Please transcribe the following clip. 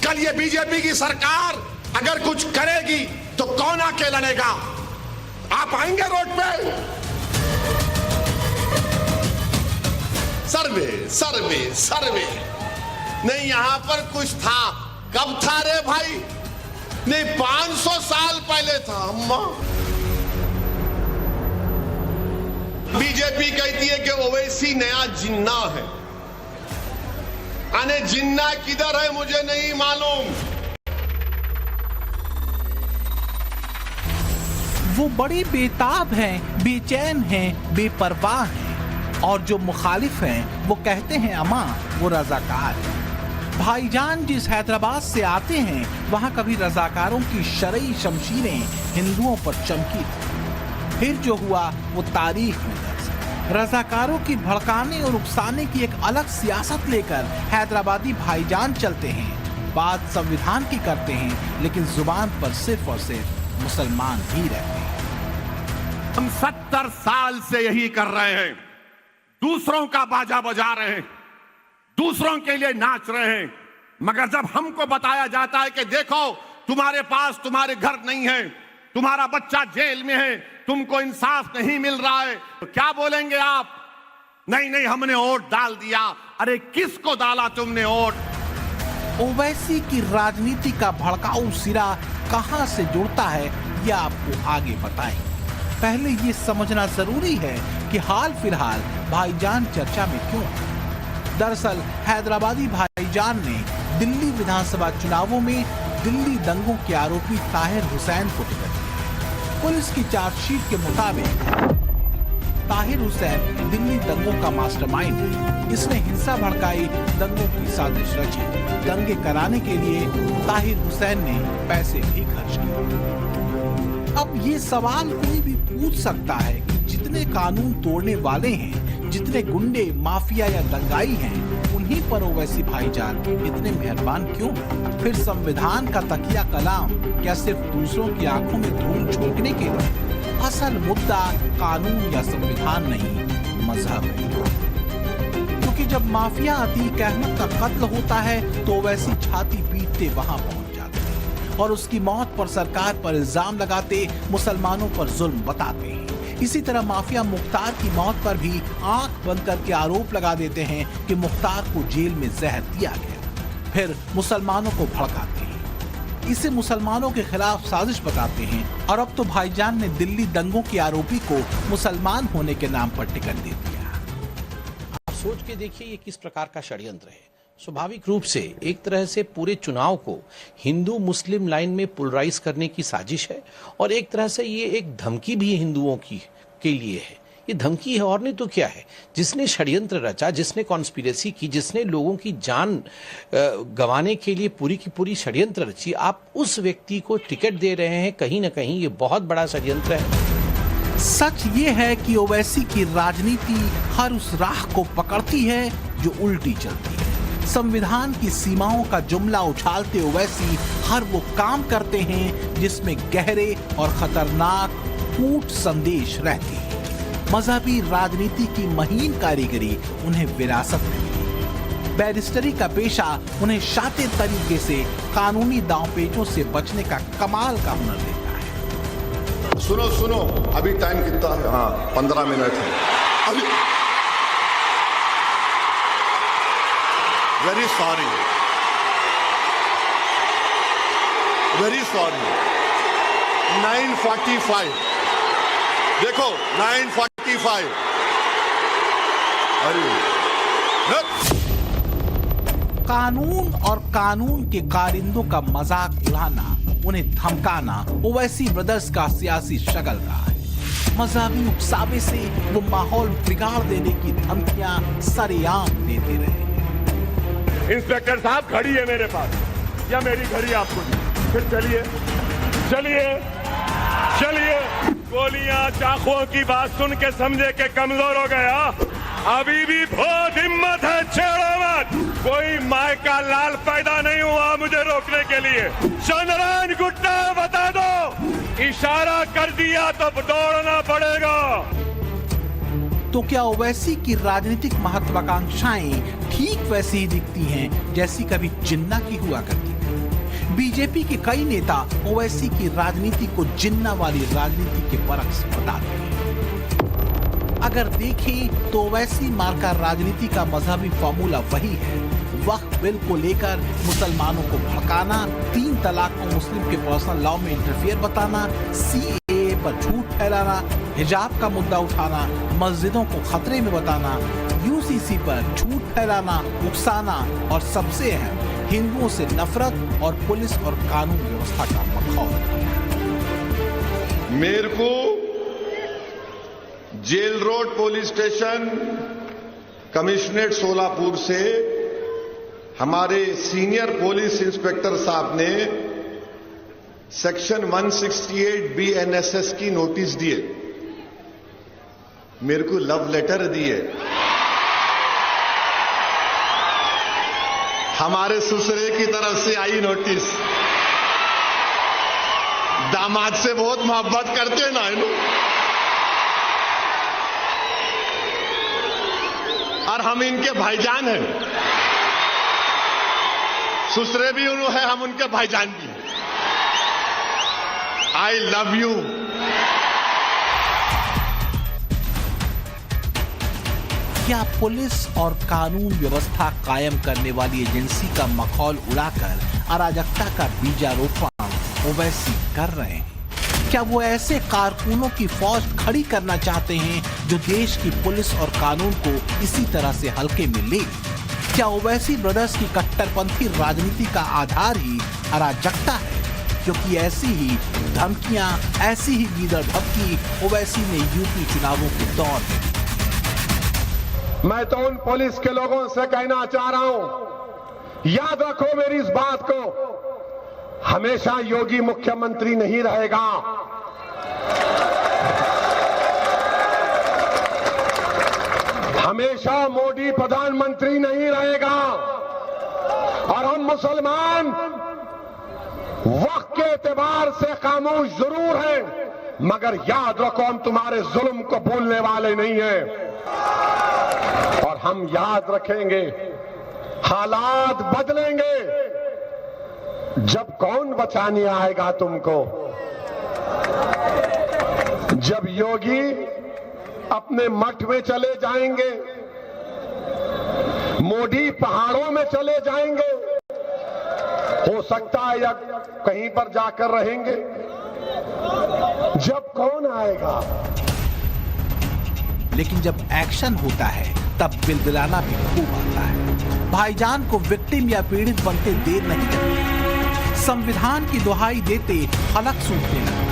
कल ये बीजेपी की सरकार अगर कुछ करेगी तो कौन आके लड़ेगा? आप आएंगे रोड पे? सर्वे सर्वे सर्वे नहीं, यहां पर कुछ था। कब था रे भाई? नहीं, 500 साल पहले था। अम्मा बीजेपी कहती है कि ओवैसी नया जिन्ना है। अने जिन्ना किधर है मुझे नहीं मालूम। वो बड़े बेताब हैं, बेचैन हैं, बेपरवाह हैं, और जो मुखालिफ हैं वो कहते हैं अमा वो रजाकार है। भाईजान जिस हैदराबाद से आते हैं वहां कभी रजाकारों की शरई शमशीरें हिंदुओं पर चमकी थी। फिर जो हुआ वो तारीख में दर्ज है। रजाकारों की भड़काने और उकसाने की एक अलग सियासत लेकर हैदराबादी भाईजान चलते हैं। बात संविधान की करते हैं लेकिन जुबान पर सिर्फ और सिर्फ मुसलमान ही रहते हैं। हम 70 साल से यही कर रहे हैं, दूसरों का बाजा बजा रहे हैं, दूसरों के लिए नाच रहे हैं, मगर जब हमको बताया जाता है कि देखो तुम्हारे पास तुम्हारे घर नहीं है, तुम्हारा बच्चा जेल में है, तुमको इंसाफ नहीं मिल रहा है, तो क्या बोलेंगे आप? नहीं नहीं, हमने वोट डाल दिया। अरे किसको डाला तुमने वोट? ओवैसी की राजनीति का भड़काऊ सिरा कहां से जुड़ता है ये आपको आगे बताएं। पहले ये समझना जरूरी है कि हाल फिलहाल भाईजान चर्चा में क्यों। दरअसल हैदराबादी भाईजान ने दिल्ली विधानसभा चुनावों में दिल्ली दंगों के आरोपी ताहिर हुसैन को टिकट दिया। पुलिस की चार्जशीट के मुताबिक ताहिर हुसैन दिल्ली दंगों का मास्टरमाइंड है। इसने हिंसा भड़काई, दंगों की साजिश रची। दंगे कराने के लिए ताहिर हुसैन ने पैसे भी खर्च किए। अब ये सवाल कोई भी पूछ सकता है कि जितने कानून तोड़ने वाले हैं, जितने गुंडे, माफिया या दंगाई हैं, उन्हीं पर ओवैसी भाईजान इतने मेहरबान क्यों? फिर संविधान का तकिया कलाम क्या सिर्फ दूसरों की आंखों में धूल झोंकने के लिए? असल मुद्दा कानून या संविधान नहीं, मजहब है। क्योंकि जब माफिया अतीक अहमद का कत्ल होता है तो ओवैसी छाती पीटते वहां पहुंच जाते हैं और उसकी मौत पर सरकार पर इल्जाम लगाते, मुसलमानों पर जुल्म बताते हैं। इसी तरह माफिया मुख्तार की मौत पर भी आंख बंद करके आरोप लगा देते हैं कि मुख्तार को जेल में जहर दिया गया। फिर मुसलमानों को भड़काते हैं, इसे मुसलमानों के खिलाफ साजिश बताते हैं। और अब तो भाईजान ने दिल्ली दंगों के आरोपी को मुसलमान होने के नाम पर टिकट दे दिया। आप सोच के देखिए ये किस प्रकार का षड्यंत्र है। स्वाभाविक रूप से एक तरह से पूरे चुनाव को हिंदू मुस्लिम लाइन में पोलराइज करने की साजिश है और एक तरह से ये एक धमकी भी हिंदुओं की के लिए है। ये धमकी है और नहीं तो क्या है। जिसने षड्यंत्र रचा, जिसने कॉन्स्पिरेसी की, जिसने लोगों की जान गंवाने के लिए पूरी की पूरी षड्यंत्र रची, आप उस व्यक्ति को टिकट दे रहे हैं। कहीं ना कहीं ये बहुत बड़ा षड्यंत्र है। सच ये है कि ओवैसी की राजनीति हर उस राह को पकड़ती है जो उल्टी चलती है। संविधान की सीमाओं का जुमला उछालते ओवैसी हर वो काम करते हैं जिसमें गहरे और खतरनाक कूट संदेश रहते हैं। मजहबी राजनीति की महीन कारीगरी उन्हें विरासत में मिली। बैरिस्टरी का पेशा उन्हें शातिर तरीके से कानूनी दांवपेचों से बचने का कमाल का हुनर देता है। सुनो सुनो, अभी टाइम कितना है? हाँ, 15 मिनट है अभी। Very sorry, very sorry. 9:45 देखो, 9:45। अरे कानून और कानून के कारिंदों का मजाक उड़ाना, उन्हें धमकाना ओवैसी ब्रदर्स का सियासी शगल रहा है। मजहबी उकसावे से वो माहौल बिगाड़ देने की धमकियां सरेआम देते रहे। इंस्पेक्टर साहब, घड़ी है मेरे पास या मेरी घड़ी आपको दी? फिर चलिए चलिए चलिए। गोलियां चाकुओं की बात सुन के समझे के कमजोर हो गया। अभी भी बहुत हिम्मत है, छेड़ो मत। कोई माय का लाल पैदा नहीं हुआ मुझे रोकने के लिए। चंद्रायन गुट्टा बता दो, इशारा कर दिया तो दौड़ना पड़ेगा। तो क्या ओवैसी की राजनीतिक महत्वाकांक्षाएं ठीक वैसी ही दिखती हैं जैसी कभी जिन्ना की हुआ करती थी? बीजेपी के कई नेता ओवैसी की राजनीति को जिन्ना वाली राजनीति के बरक से बताते हैं। अगर देखें तो ओवैसी मार्का राजनीति का मजहबी फॉर्मूला वही है। वक्फ बिल को लेकर मुसलमानों को भड़काना, 3 तलाक को मुस्लिम के पर्सनल लॉ में इंटरफियर बताना, सीएए पर झूठ फैलाना, हिजाब का मुद्दा उठाना, मस्जिदों को खतरे में बताना, यूसीसी पर झूठ फैलाना, उकसाना और सबसे अहम हिंदुओं से नफरत और पुलिस और कानून व्यवस्था का मखौल। मेरे को jail road police station commissionerate Solapur से हमारे सीनियर पुलिस इंस्पेक्टर साहब ने सेक्शन 168 BNSS की नोटिस दिए, मेरे को लव लेटर दिए। हमारे ससुरे की तरफ से आई नोटिस। दामाद से बहुत मोहब्बत करते हैं ना इन्हों, और हम इनके भाईजान हैं। ससुरे भी उन्होंने है, हम उनके भाईजान भी हैं। I love you. क्या पुलिस और कानून व्यवस्था कायम करने वाली एजेंसी का मखौल उड़ाकर अराजकता का बीजारोपण ओवैसी कर रहे हैं? क्या वो ऐसे कारकुनों की फौज खड़ी करना चाहते हैं जो देश की पुलिस और कानून को इसी तरह से हल्के में ले? क्या ओवैसी ब्रदर्स की कट्टरपंथी राजनीति का आधार ही अराजकता है? क्योंकि ऐसी ही धमकियां, ऐसी ही गीदड़ धमकी ओवैसी ने यूपी चुनावों के दौर में। मैं तो उन पुलिस के लोगों से कहना चाह रहा हूं, याद रखो मेरी इस बात को, हमेशा योगी मुख्यमंत्री नहीं रहेगा। हमेशा मोदी प्रधानमंत्री नहीं रहेगा। और हम मुसलमान वक्त के एतबार से खामोश जरूर हैं, मगर याद रखो हम तुम्हारे जुल्म को भूलने वाले नहीं हैं। और हम याद रखेंगे, हालात बदलेंगे। जब कौन बचाने आएगा तुमको? जब योगी अपने मठ में चले जाएंगे, मोदी पहाड़ों में चले जाएंगे, हो सकता है या कहीं पर जाकर रहेंगे। जब कौन आएगा? लेकिन जब एक्शन होता है तब बिलबिलाना भी खूब आता है। भाईजान को विक्टिम या पीड़ित बनते देर नहीं लगती। संविधान की दुहाई देते हलक सूखने लगते।